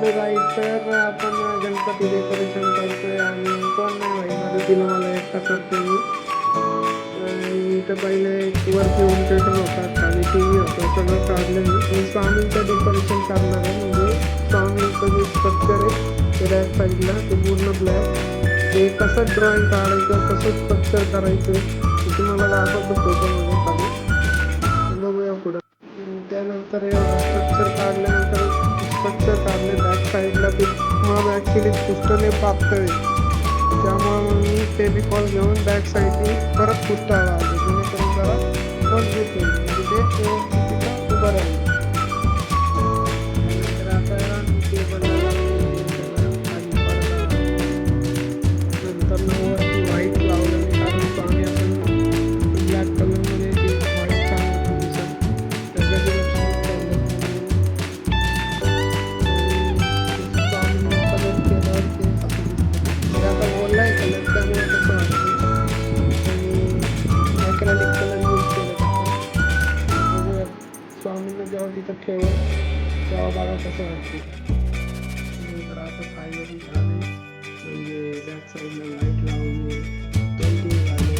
Hello guys, तर आपण Ganpati decoration करतोय आणि कोण नाही भाई मदतीला मला एकटा करतोय मी. आणि इथं पहिले वरती होम थिएटर होता, खाली टी व्ही होतं, सगळं काढलं मी स्वामींचं डेकोरेशन करणार आहे. म्हणजे स्वामींचं जे स्ट्रक्चर आहे ते बॅक साईडला ते पूर्ण ब्लॅक, ते कसं ड्रॉइंग काढायचं कसं स्ट्रक्चर करायचं ते तुम्हाला दाखवतो फोटोमध्ये खाली. बघूया पुढं. त्यानंतर स्ट्रक्चर काढल्यानंतर स्ट्रक्चर काढले बॅक साईडला ते मग ॲक्च्युली पुस्तले पातळ आहे, त्यामुळे मी फेविकॉल घेऊन बॅक साईडने परत पुसता आला जेणेकरून जरा मजबूत होईल, म्हणजे ते व्यवस्थित उभं राहील. नंतर आता टेबलला नंतर वरती व्हाईट लावलं कारण स्वामी आपण ब्लॅक कलरमध्ये ते व्हाईट छान दिसत त्याच्याकडे स्वामींना जेव्हा तिथं ठेवलं तेव्हा बघा कसं वाटते. तर आता फायनली झाले, म्हणजे बॅक साईडला लाईट लावली, पेंटिंग झाले,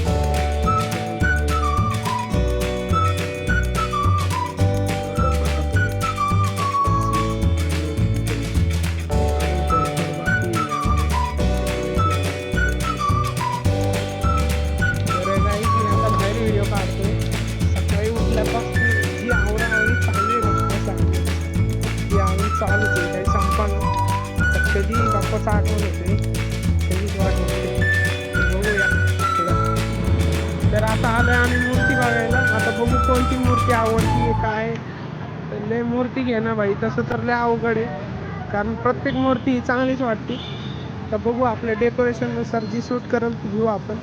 व्हिडिओ काढतो. सकाळी उठल्यापासून जी आवराआवरी चालू आहे बाप्पा सांगते ती आम्ही चालूच आहे, काही संपा तर कधी बाप्पाचं आठवण होते कधीच वाट होते. बघूया तर आता आलं आम्ही मूर्ती बघायला. आता बघू कोणती मूर्ती आवडती आहे काय. तर लय मूर्ती घेणं भाई तसं तर लय अवघड आहे, कारण प्रत्येक मूर्ती ही चांगलीच वाटते. तर बघू आपल्या डेकोरेशननुसार जी सूट करेल ती घेऊ आपण.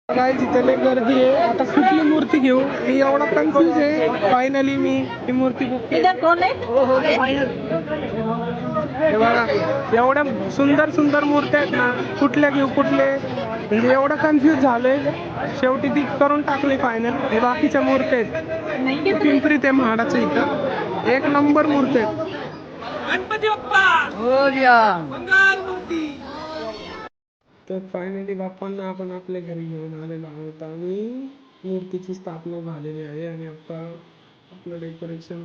काय तिथे लय गर्दी आहे, आता कुठली मूर्ती घेऊ मी एवढा कन्फ्यूज आहे. फायनली मी ही मूर्ती बुक केली. हे बघा एवढ्या सुंदर सुंदर मूर्त्या आहेत ना, कुठल्या घेऊ कुठले म्हणजे एवढं कन्फ्यूज झालोय. शेवटी ती करून टाकली फायनल. हे बाकीच्या मूर्त्या आहेत पिंपरी ते म्हाडाच्या इथं एक नंबर मूर्ती आहेत. गणपती तर फायनली बाप्पांना आपण आपल्या घरी घेऊन आलेलो आहोत आणि मूर्तीची स्थापना झालेली आहे आणि आता आपलं डेकोरेशन